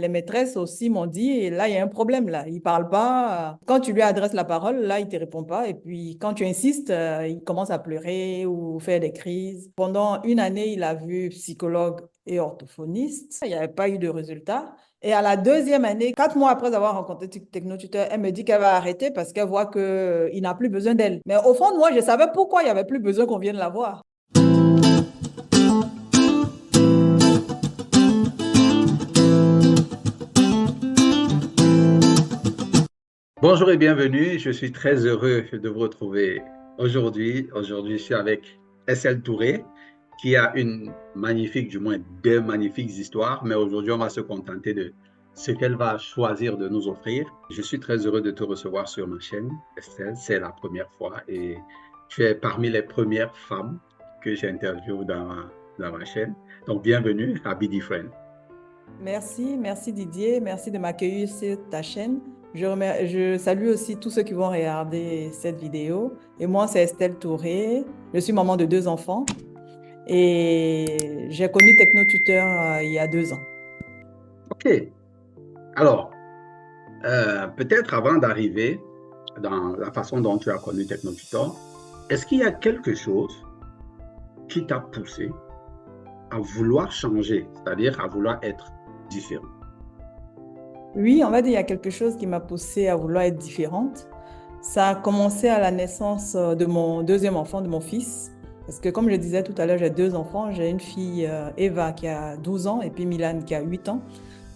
les maîtresses aussi m'ont dit, et là, il y a un problème, là. Il parle pas. Quand tu lui adresses la parole, là, il te répond pas. Et puis, quand tu insistes, il commence à pleurer ou faire des crises. Pendant une année, il a vu psychologue et orthophoniste. Il n'y avait pas eu de résultat. Et à la deuxième année, 4 mois après avoir rencontré Technotuteur, elle me dit qu'elle va arrêter parce qu'elle voit qu'il n'a plus besoin d'elle. Mais au fond, moi, je savais pourquoi il n'y avait plus besoin qu'on vienne la voir. Bonjour et bienvenue. Je suis très heureux de vous retrouver aujourd'hui. Aujourd'hui, je suis avec SL Touré, qui a une magnifique, du moins deux magnifiques histoires. Mais aujourd'hui, on va se contenter de ce qu'elle va choisir de nous offrir. Je suis très heureux de te recevoir sur ma chaîne, SL. C'est la première fois et tu es parmi les premières femmes que j'interviewe dans ma chaîne. Donc, bienvenue à Be Different. Merci Didier, merci de m'accueillir sur ta chaîne. Je salue aussi tous ceux qui vont regarder cette vidéo. Et moi, c'est Estelle Touré. Je suis maman de 2 enfants et j'ai connu Technotuteur il y a 2 ans. OK. Alors, peut-être avant d'arriver dans la façon dont tu as connu Technotutor, est-ce qu'il y a quelque chose qui t'a poussé à vouloir changer, c'est-à-dire à vouloir être différent? Oui, on va dire il y a quelque chose qui m'a poussée à vouloir être différente. Ça a commencé à la naissance de mon deuxième enfant, de mon fils. Parce que comme je disais tout à l'heure, j'ai 2 enfants. J'ai une fille, Eva, qui a 12 ans, et puis Milan, qui a 8 ans.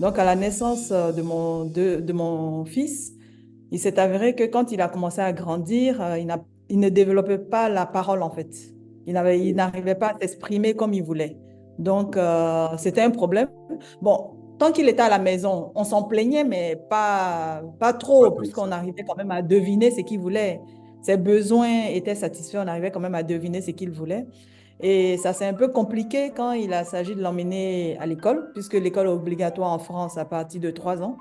Donc, à la naissance de mon fils, il s'est avéré que quand il a commencé à grandir, il ne développait pas la parole, en fait. Il n'arrivait pas à s'exprimer comme il voulait. Donc, c'était un problème. Bon, tant qu'il était à la maison, on s'en plaignait, mais pas Pas trop, comme puisqu'on ça. arrivait quand même à deviner ce qu'il voulait. Ses besoins étaient satisfaits, on arrivait quand même à deviner ce qu'il voulait. Et ça s'est un peu compliqué quand il a s'agit de l'emmener à l'école, puisque l'école est obligatoire en France à partir de 3 ans.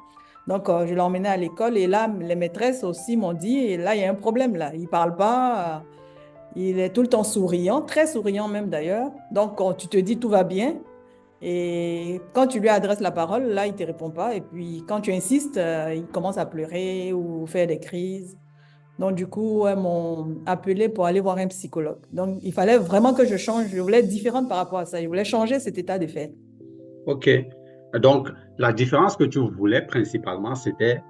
Donc, je l'ai emmené à l'école et là, les maîtresses aussi m'ont dit, et là, il y a un problème là. Il parle pas, il est tout le temps souriant, très souriant même d'ailleurs. Donc, quand tu te dis tout va bien. Et quand tu lui adresses la parole, là, il ne te répond pas. Et puis, quand tu insistes, il commence à pleurer ou faire des crises. Donc, du coup, elles m'ont appelé pour aller voir un psychologue. Donc, il fallait vraiment que je change. Je voulais être différente par rapport à ça. Je voulais changer cet état de fait. OK. Donc, la différence que tu voulais principalement, c'était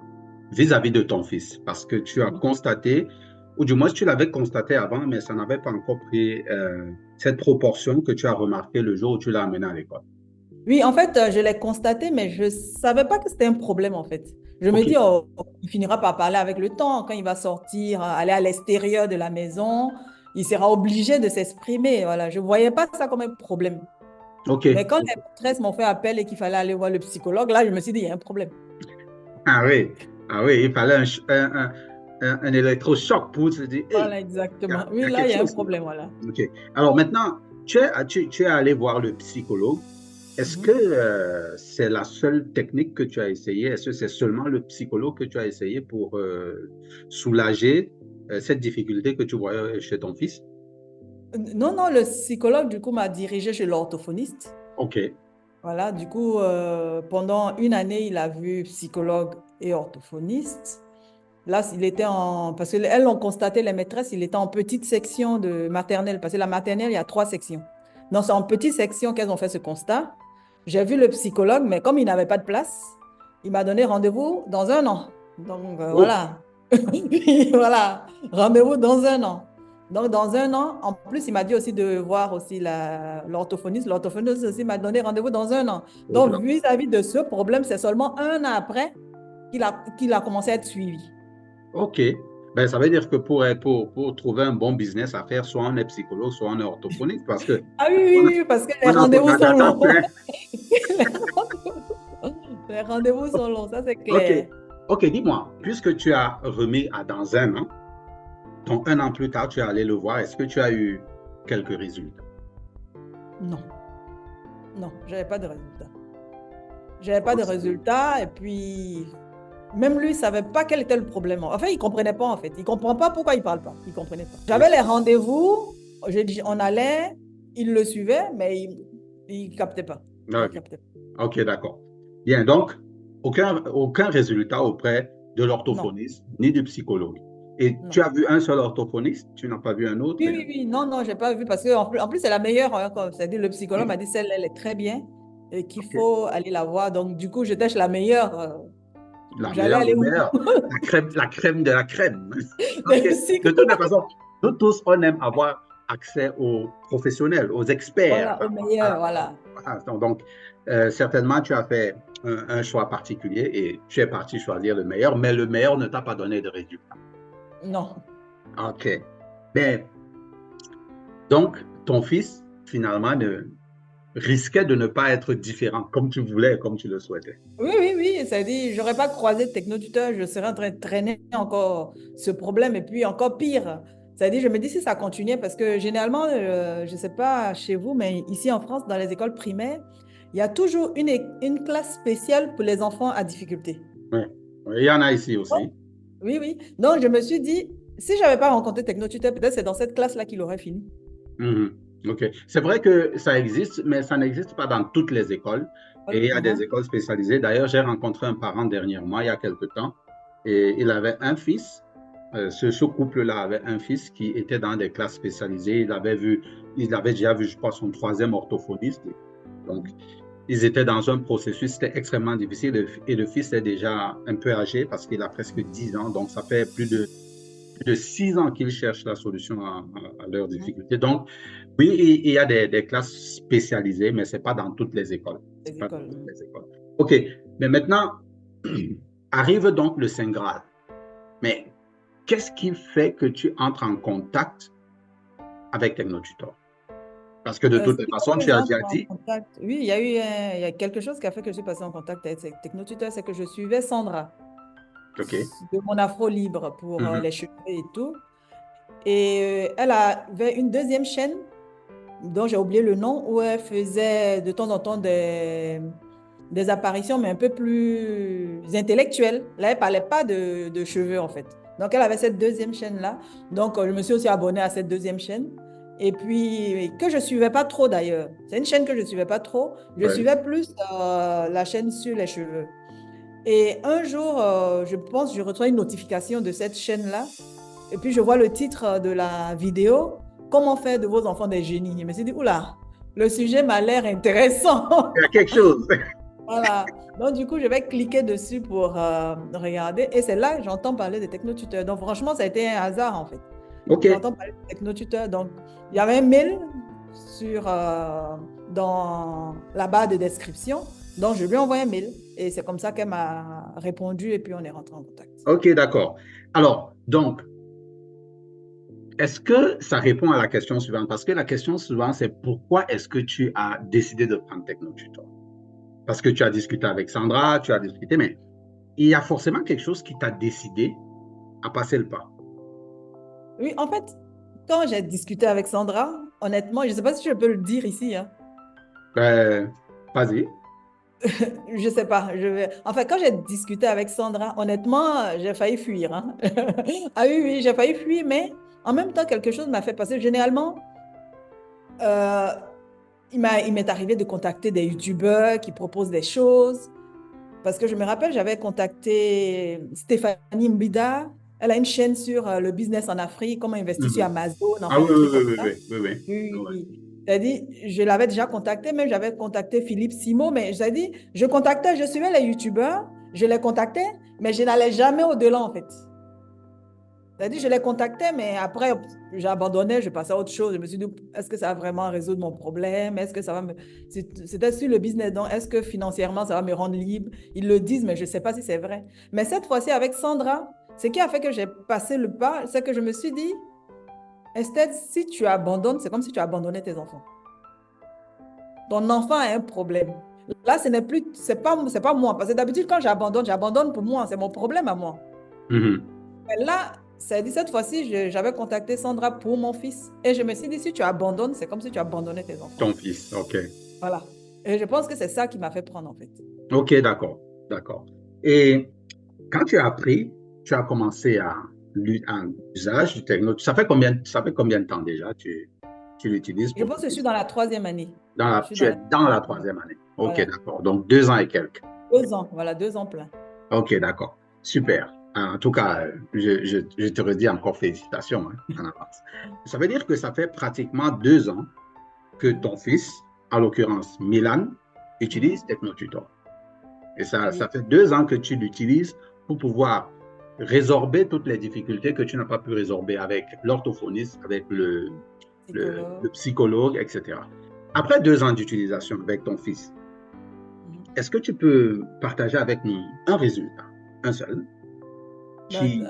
vis-à-vis de ton fils, parce que tu as constaté, ou du moins tu l'avais constaté avant, mais ça n'avait pas encore pris cette proportion que tu as remarqué le jour où tu l'as amené à l'école. Oui, en fait, je l'ai constaté, mais je ne savais pas que c'était un problème, en fait. Je me OK. dis, oh, il finira par parler avec le temps. Quand il va sortir, aller à l'extérieur de la maison, il sera obligé de s'exprimer. Voilà, je ne voyais pas ça comme un problème. Mais OK. quand les maîtresses m'ont fait appel et qu'il fallait aller voir le psychologue, là, je me suis dit, il y a un problème. Ah oui, ah oui, il fallait un électrochoc pour se dire, hey, Voilà, exactement. il y Oui, a là, quelque il y a un chose qui va problème, pas. voilà. OK. Alors maintenant, tu es allé voir le psychologue. Est-ce que Mhm. c'est la seule technique que tu as essayé? Est-ce que c'est seulement le psychologue que tu as essayé pour soulager cette difficulté que tu voyais chez ton fils? Non, non, le psychologue, du coup, m'a dirigé chez l'orthophoniste. OK. Voilà, du coup, pendant une année, il a vu psychologue et orthophoniste. Là, il était en... Parce qu'elles l'ont constaté, les maîtresses, il était en petite section de maternelle. Parce que la maternelle, il y a 3 sections. Donc, c'est en petite section qu'elles ont fait ce constat. J'ai vu le psychologue, mais comme il n'avait pas de place, il m'a donné rendez-vous dans un an. Donc, Oh, voilà. Voilà, rendez-vous dans un an. Donc, dans un an, en plus, il m'a dit aussi de voir aussi l'orthophoniste. L'orthophoniste aussi m'a donné rendez-vous dans un an. oh, Donc, d'accord. vis-à-vis de ce problème, c'est seulement un an après qu'il a commencé à être suivi. OK. Ben, ça veut dire que pour trouver un bon business à faire, soit on est psychologue, soit on est orthophoniste, parce que Ah oui, on oui, a, oui, parce que les on a, rendez-vous on sont attend longs. plein. Les rendez-vous sont longs, ça c'est OK. clair. OK, dis-moi, puisque tu as remis à dans un an, donc un an plus tard, tu es allé le voir, est-ce que tu as eu quelques résultats? Non, non, j'avais pas de résultat. J'avais pas Oh, de c'est bien. résultat et puis même lui, il savait pas quel était le problème. Enfin, il comprenait pas en fait. Il comprend pas pourquoi il parle pas. Il comprenait pas. J'avais les rendez-vous, on allait, il le suivait, mais il captait pas. Il OK, captait pas. OK, d'accord. Bien, donc, aucun résultat auprès de Non, l'orthophoniste ni du psychologue. Et tu non. as vu un seul orthophoniste, tu n'as pas vu un autre, Oui, rien. oui, oui. Non, non, j'ai pas vu parce que en plus c'est la meilleure. Hein, c'est-à-dire, le psychologue m'a dit celle-là, elle est très bien et qu'il OK. faut aller la voir. Donc, du coup, je tâche la meilleure. La J'allais meilleure aller des où? meilleures, la crème de la crème. Le OK. De toutes les psychologue. façons, nous tous, on aime avoir accès aux professionnels, aux experts. Voilà, au meilleur, voilà. Donc, certainement, tu as fait un choix particulier et tu es parti choisir le meilleur, mais le meilleur ne t'a pas donné de résultat. Non. OK. Ben, donc, ton fils, finalement, risquait de ne pas être différent comme tu voulais, comme tu le souhaitais. Oui, oui, oui. Ça dit, j'aurais pas croisé de technotuteur, je serais en train de traîner encore ce problème et puis encore pire. Ça dit, je me dis si ça continuait parce que généralement, je sais pas chez vous, mais ici en France, dans les écoles primaires, il y a toujours une classe spéciale pour les enfants à difficulté. Oui. Oui, il y en a ici aussi. Oui, oui. Donc, je me suis dit, si je n'avais pas rencontré Technotuteur, peut-être c'est dans cette classe-là qu'il aurait fini. Mhm. OK. C'est vrai que ça existe, mais ça n'existe pas dans toutes les écoles. Et il y a des Mhm. écoles spécialisées. D'ailleurs, j'ai rencontré un parent dernièrement, il y a quelque temps, et il avait un fils. Ce couple-là avait un fils qui était dans des classes spécialisées. Il avait déjà vu, je crois, son troisième orthophoniste. Donc, ils étaient dans un processus, c'était extrêmement difficile. Et le fils est déjà un peu âgé parce qu'il a presque 10 ans. Donc, ça fait plus de 6 ans qu'ils cherchent la solution à leurs Mhm. difficultés. Donc, oui, il y a des classes spécialisées, mais ce n'est pas dans toutes les écoles. Les C'est pas dans écoles. toutes Mhm. les écoles. OK, mais maintenant, arrive donc le Saint Graal. Mais qu'est-ce qui fait que tu entres en contact avec Technotutor? Parce que de Ce toutes les qui fait façons, que tu as j'entre déjà en dit, contact, oui, il y a quelque chose qui a fait que je suis passée en contact avec ces Technotuteurs, c'est que je suivais Sandra OK. de mon Afro Libre pour Mhm, les cheveux et tout. Et elle avait une deuxième chaîne dont j'ai oublié le nom, où elle faisait de temps en temps des apparitions, mais un peu plus intellectuelles. Là, elle ne parlait pas de cheveux, en fait. Donc, elle avait cette deuxième chaîne-là. Donc, je me suis aussi abonnée à cette deuxième chaîne. Et puis, que je ne suivais pas trop d'ailleurs. C'est une chaîne que je ne suivais pas trop. Je ouais, suivais plus la chaîne sur les cheveux. Et un jour, je pense, je reçois une notification de cette chaîne-là. Et puis, je vois le titre de la vidéo, Comment faire de vos enfants des génies. Je me suis dit, oula, le sujet m'a l'air intéressant. il y a quelque chose. Voilà. Donc, du coup, je vais cliquer dessus pour regarder. Et c'est là que j'entends parler de technotuteurs. Donc, franchement, ça a été un hasard, en fait. OK. J'entends parler de technotuteurs. Donc, il y avait un mail dans la barre de description. Donc, je lui ai envoyé un mail. Et c'est comme ça qu'elle m'a répondu. Et puis, on est rentré en contact. OK, d'accord. Alors, donc, est-ce que ça répond à la question suivante? Parce que la question suivante, c'est pourquoi est-ce que tu as décidé de prendre Technotutor? Parce que tu as discuté avec Sandra, tu as discuté, mais il y a forcément quelque chose qui t'a décidé à passer le pas. Oui, en fait, quand j'ai discuté avec Sandra, honnêtement, je ne sais pas si je peux le dire ici, hein. Ben, vas-y. Je sais pas. Enfin, quand j'ai discuté avec Sandra, honnêtement, j'ai failli fuir, hein. Ah oui, oui, j'ai failli fuir, mais en même temps, quelque chose m'a fait passer. Généralement, euh, il m'est arrivé de contacter des youtubeurs qui proposent des choses. Parce que je me rappelle, j'avais contacté Stéphanie Mbida. Elle a une chaîne sur le business en Afrique, comment investir sur Mhm. Amazon, Ah enfin oui, des oui, trucs oui, comme oui, ça. oui, oui, oui. Ah Oui, ouais. oui. C'est-à-dire, je l'avais déjà contacté, même j'avais contacté Philippe Simo, mais c'est-à-dire, je contactais, je suivais les youtubeurs, je les contactais, mais je n'allais jamais au-delà, en fait. C'est-à-dire, je les contactais, mais après, j'abandonnais, je passais à autre chose. Je me suis dit, est-ce que ça va vraiment résoudre mon problème? Est-ce que ça va me... C'était sur le business, donc est-ce que financièrement, ça va me rendre libre? Ils le disent, mais je ne sais pas si c'est vrai. Mais cette fois-ci, avec Sandra, ce qui a fait que j'ai passé le pas, c'est que je me suis dit, Estelle, si tu abandonnes, c'est comme si tu abandonnais tes enfants. Ton enfant a un problème. Là, ce n'est plus, c'est pas moi. Parce que d'habitude, quand j'abandonne pour moi, c'est mon problème à moi. Mhm. Mais là, ça dit cette fois-ci, j'avais contacté Sandra pour mon fils. Et je me suis dit, si tu abandonnes, c'est comme si tu abandonnais tes enfants. Ton fils, OK. Voilà. Et je pense que c'est ça qui m'a fait prendre, en fait. OK, d'accord, d'accord. Et quand tu as appris, tu as commencé à l'usage du techno. Ça fait combien de temps déjà tu l'utilises Je pour pense ton que je suis fils? dans la troisième année. Je suis Tu dans es la dans la troisième année. troisième année. OK, Voilà. d'accord. Donc 2 ans et quelques. 2 ans, voilà, 2 ans pleins. Ok, d'accord. Super. En tout cas, je te redis encore félicitations hein, en avance. Ça veut dire que ça fait pratiquement 2 ans que Mhm. ton fils, en l'occurrence Milan, Mhm. utilise TechnoTutor. Et ça Oui, fait 2 ans que tu l'utilises pour pouvoir résorber toutes les difficultés que tu n'as pas pu résorber avec l'orthophoniste, avec le psychologue. psychologue, etc. Après 2 ans d'utilisation avec ton fils, Mhm. est-ce que tu peux partager avec nous un résultat, un seul, Ben, qui...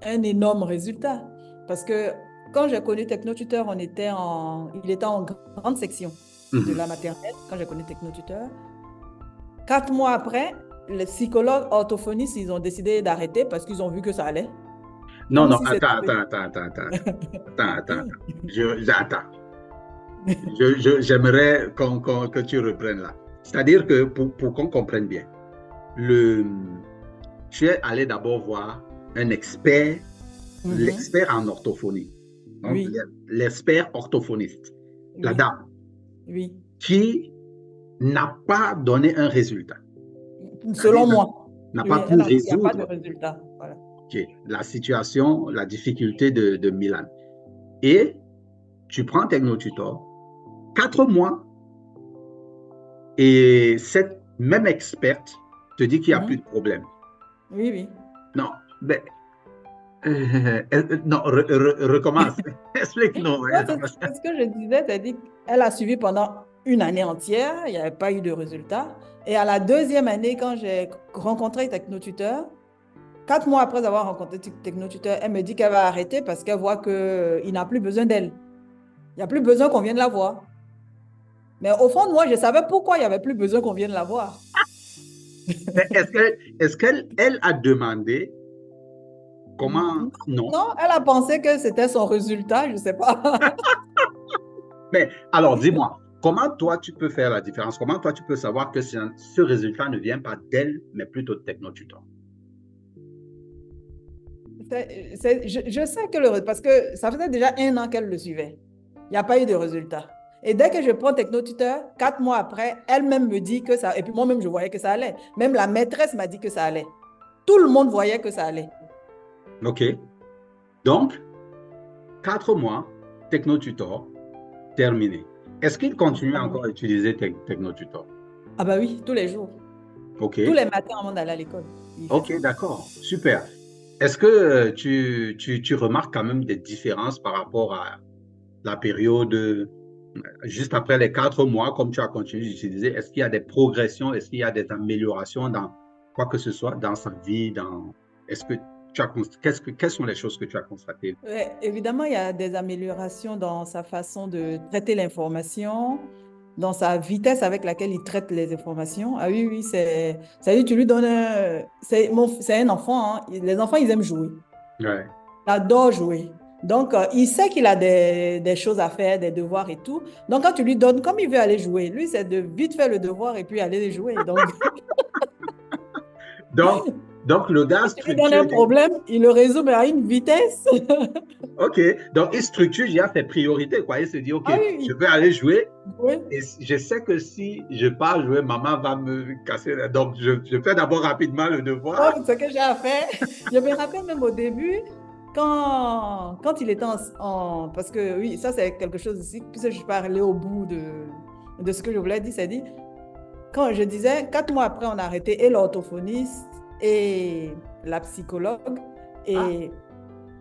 un énorme résultat. Parce que quand j'ai connu Technotuteur, il était en grande section de Mhm. la maternelle, quand j'ai connu Technotuteur. 4 mois après, les psychologues orthophonistes, ils ont décidé d'arrêter parce qu'ils ont vu que ça allait. Non, Comme non, si c'était... attends. Attends. J'aimerais que tu reprennes là. C'est-à-dire que pour qu'on comprenne bien, le, tu es allé d'abord voir un expert, Mhm. l'expert en orthophonie, donc Oui, l'expert orthophoniste, la oui, dame, oui. qui n'a pas donné un résultat, c'est-à-dire Selon moi. n'a Oui, pas pu il n'y a pas de résoudre résultat. Voilà. la situation, la difficulté de Milan. Et tu prends Technotutor, 4 mois, et cette même experte te dit qu'il n'y a plus Mhm. de problème. Oui, oui. Non, mais, non, recommence. Explique-nous. Non, c'est ce que je disais, c'est-à-dire qu'elle a suivi pendant une année entière, il n'y avait pas eu de résultat. Et à la deuxième année, quand j'ai rencontré Technotuteur, 4 mois après avoir rencontré Technotuteur, elle me dit qu'elle va arrêter parce qu'elle voit qu'il n'a plus besoin d'elle. Il n'y a plus besoin qu'on vienne la voir. Mais au fond de moi, je savais pourquoi il n'y avait plus besoin qu'on vienne la voir. Mais est-ce qu'elle elle a demandé comment... Non, Non. non, elle a pensé que c'était son résultat, je ne sais pas. Mais alors, dis-moi, comment toi tu peux faire la différence? Comment toi tu peux savoir que ce résultat ne vient pas d'elle, mais plutôt de Technotutor? Je sais que parce que ça faisait déjà 1 an qu'elle le suivait. Il n'y a pas eu de résultat. Et dès que je prends Technotuteur, 4 mois après, elle-même me dit que ça. Et puis moi-même, je voyais que ça allait. Même la maîtresse m'a dit que ça allait. Tout le monde voyait que ça allait. OK. Donc, 4 mois, Technotutor, terminé. Est-ce qu'il continue Terminé. encore à utiliser Technotutor? Ah bah oui, tous les jours. OK. Tous les matins avant d'aller à l'école. Il fait Ok, ça. d'accord, super. Est-ce que tu remarques quand même des différences par rapport à la période juste après les 4 mois, comme tu as continué d'utiliser? Est-ce qu'il y a des progressions? Est-ce qu'il y a des améliorations dans quoi que ce soit, dans sa vie, est-ce que quelles sont les choses que tu as constatées? Ouais, évidemment, il y a des améliorations dans sa façon de traiter l'information, dans sa vitesse avec laquelle il traite les informations. Ah oui, oui, ça dit, tu lui donnes c'est un enfant, hein. Les enfants, ils aiment jouer. Ouais. Il adore jouer. Donc, il sait qu'il a des choses à faire, des devoirs et tout. Donc, quand tu lui donnes, comme il veut aller jouer, lui, c'est de vite faire le devoir et puis aller jouer. Donc, Donc, donc le gars si tu lui donnes un structure, problème, il le résout, mais à une vitesse. ok, donc il structure déjà ses priorités, quoi. Il se dit, ok, Ah oui, je oui. vais aller jouer. Oui. Et je sais que si je pars jouer, maman va me casser. Donc, je fais d'abord rapidement le devoir. Donc, ce que j'ai à faire, je me rappelle même au début, quand il était parce que oui, ça c'est quelque chose aussi, puisque je parlais au bout de ce que je voulais dire, c'est dit, quand je disais, 4 mois après, on a arrêté et l'orthophoniste et la psychologue. Ah, Et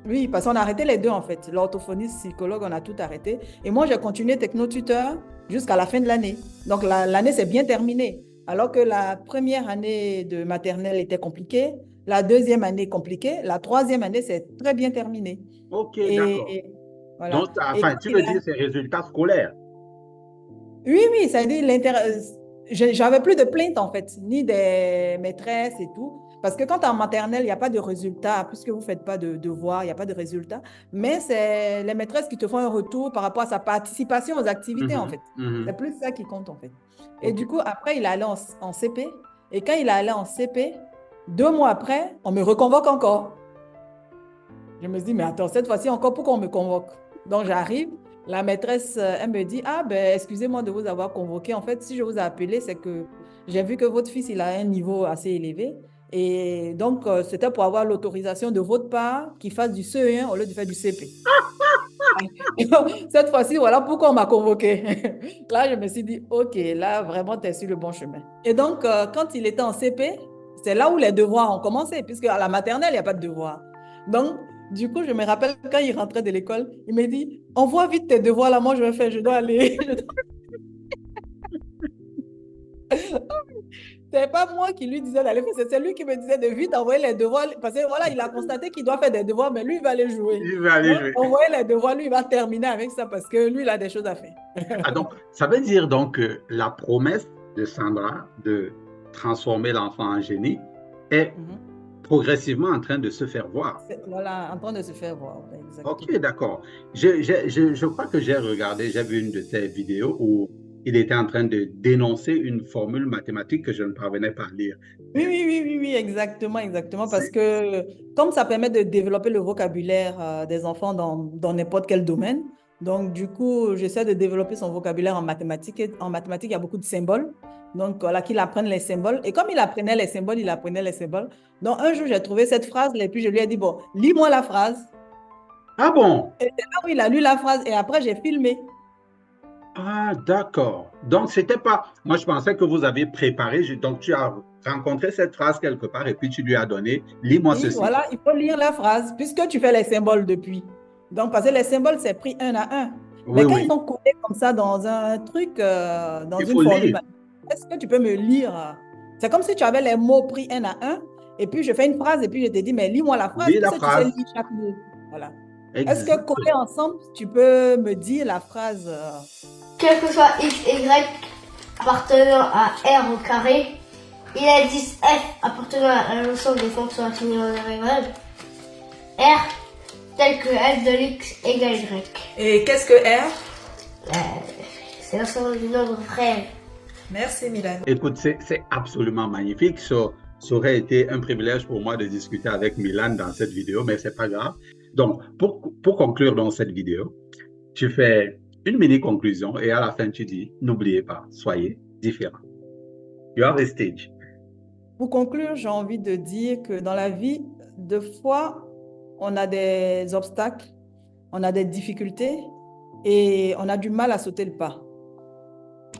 oui, parce qu'on a arrêté les deux en fait. L'orthophoniste, psychologue, on a tout arrêté. Et moi, j'ai continué technotuteur jusqu'à la fin de l'année. Donc, l'année s'est bien terminée. Alors que la première année de maternelle était compliquée, la deuxième année compliquée, la troisième année s'est très bien terminée. ok, d'accord. Et voilà. Donc, Et enfin, quand tu il veux a... dire ses résultats scolaires. Oui, oui, ça dit j'avais plus de plaintes en fait, ni des maîtresses et tout. Parce que quand tu es en maternelle, il n'y a pas de résultat, puisque vous ne faites pas de devoirs, il n'y a pas de résultat. Mais c'est les maîtresses qui te font un retour par rapport à sa participation aux activités en Mhm, fait. C'est mhm. plus ça qui compte en fait. Et Ok. du coup, après, il est allé en CP. Et quand il est allé en CP, 2 mois après, on me reconvoque encore. Je me dis, mais attends, cette fois-ci encore, pourquoi on me convoque? Donc j'arrive, la maîtresse, elle me dit, ah ben excusez-moi de vous avoir convoqué. En fait, si je vous ai appelé, c'est que j'ai vu que votre fils, il a un niveau assez élevé. Et donc, c'était pour avoir l'autorisation de votre part qu'il fasse du CE1 au lieu de faire du CP. Cette fois-ci, voilà pourquoi on m'a convoqué. Là, je me suis dit, OK, là, vraiment, tu es sur le bon chemin. Et donc, quand il était en CP, c'est là où les devoirs ont commencé, puisque à la maternelle, il n'y a pas de devoirs. Donc, du coup, je me rappelle quand il rentrait de l'école, il m'a dit, envoie vite tes devoirs là, moi je vais faire, je dois aller. C'est pas moi qui lui disais d'aller faire, c'est lui qui me disait de vite envoyer les devoirs, parce que voilà, il a constaté qu'il doit faire des devoirs, mais lui, il va aller jouer. Il va aller Donc, jouer. envoyer les devoirs, lui, il va terminer avec ça, parce que lui, il a des choses à faire. Ah, donc, ça veut dire donc que la promesse de Sandra de transformer l'enfant en génie est Mhm. progressivement en train de se faire voir. Voilà, en train de se faire voir, Ok, exactement. d'accord. Je crois que j'ai regardé, j'ai vu une de tes vidéos où il était en train de dénoncer une formule mathématique que je ne parvenais pas à lire. Oui, oui, oui, oui, oui, exactement, exactement, parce C'est- que comme ça permet de développer le vocabulaire des enfants dans n'importe quel domaine, donc du coup, j'essaie de développer son vocabulaire en mathématiques. Et en mathématiques, il y a beaucoup de symboles, donc voilà, qu'il apprenne les symboles. Et comme il apprenait les symboles, il apprenait les symboles. Donc un jour, j'ai trouvé cette phrase, et puis je lui ai dit, bon, lis-moi la phrase. Ah bon? Et c'est là où il a lu la phrase, et après, j'ai filmé. Ah, d'accord. Donc, c'était pas. Moi, je pensais que vous aviez préparé. Donc, tu as rencontré cette phrase quelque part et puis tu lui as donné, lis-moi Oui, ceci. voilà, il faut lire la phrase, puisque tu fais les symboles depuis. Donc, parce que les symboles, c'est pris un à un. Oui, Mais quand ils oui. sont collés comme ça dans un truc, dans Il une faut formule, lire. est-ce que tu peux me lire? C'est comme si tu avais les mots pris un à un, et puis je fais une phrase, et puis je te dis, mais lis-moi la phrase, Lis la puisque tu sais phrase. lire chaque mot. Voilà. Est-ce que collés Exactement. ensemble, tu peux me dire la phrase? Quel que soit x, y appartenant à r au carré, il existe f appartenant à l'ensemble des fonctions infinies en dérivable, r tel que f de x égale y. Et qu'est-ce que R? C'est l'ensemble du nombre vrai. Merci, Milan. Écoute, c'est absolument magnifique. Ça aurait été un privilège pour moi de discuter avec Milan dans cette vidéo, mais c'est pas grave. Donc, pour conclure dans cette vidéo, tu fais une mini conclusion et à la fin, tu dis, n'oubliez pas, soyez différents. You have a stage. Pour conclure, j'ai envie de dire que dans la vie, deux fois, on a des obstacles, on a des difficultés et on a du mal à sauter le pas.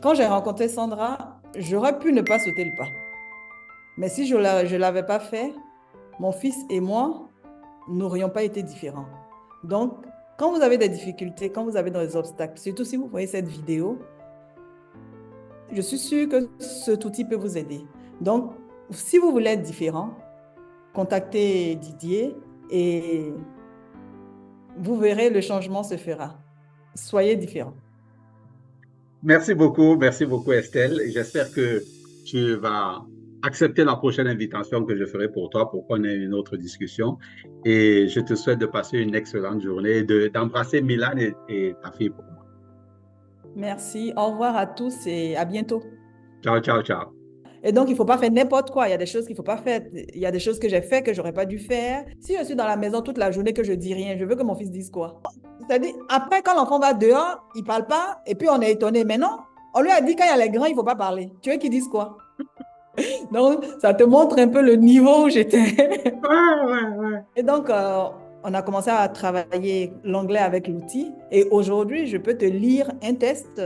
Quand j'ai rencontré Sandra, j'aurais pu ne pas sauter le pas. Mais si je ne l'avais pas fait, mon fils et moi n'aurions pas été différents. Donc, quand vous avez des difficultés, quand vous avez des obstacles, surtout si vous voyez cette vidéo, je suis sûre que cet outil peut vous aider. Donc, si vous voulez être différent, contactez Didier et vous verrez, le changement se fera. Soyez différents. Merci beaucoup Estelle. J'espère que tu vas accepter la prochaine invitation que je ferai pour toi pour qu'on ait une autre discussion. Et je te souhaite de passer une excellente journée, d'embrasser Milan et ta fille pour moi. Merci. Au revoir à tous et à bientôt. Ciao, ciao, ciao. Et donc, il ne faut pas faire n'importe quoi. Il y a des choses qu'il ne faut pas faire. Il y a des choses que j'ai fait que je n'aurais pas dû faire. Si je suis dans la maison toute la journée que je dis rien, je veux que mon fils dise quoi? C'est-à-dire, après, quand l'enfant va dehors, il ne parle pas et puis on est étonné. Mais non, on lui a dit quand il y a les grands, il ne faut pas parler. Tu veux qu'il dise quoi? Donc, ça te montre un peu le niveau où j'étais. Ouais, ouais, ouais. Et donc, on a commencé à travailler l'anglais avec l'outil. Et aujourd'hui, je peux te lire un test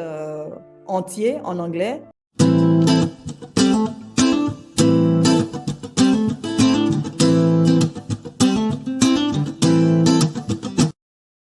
entier en anglais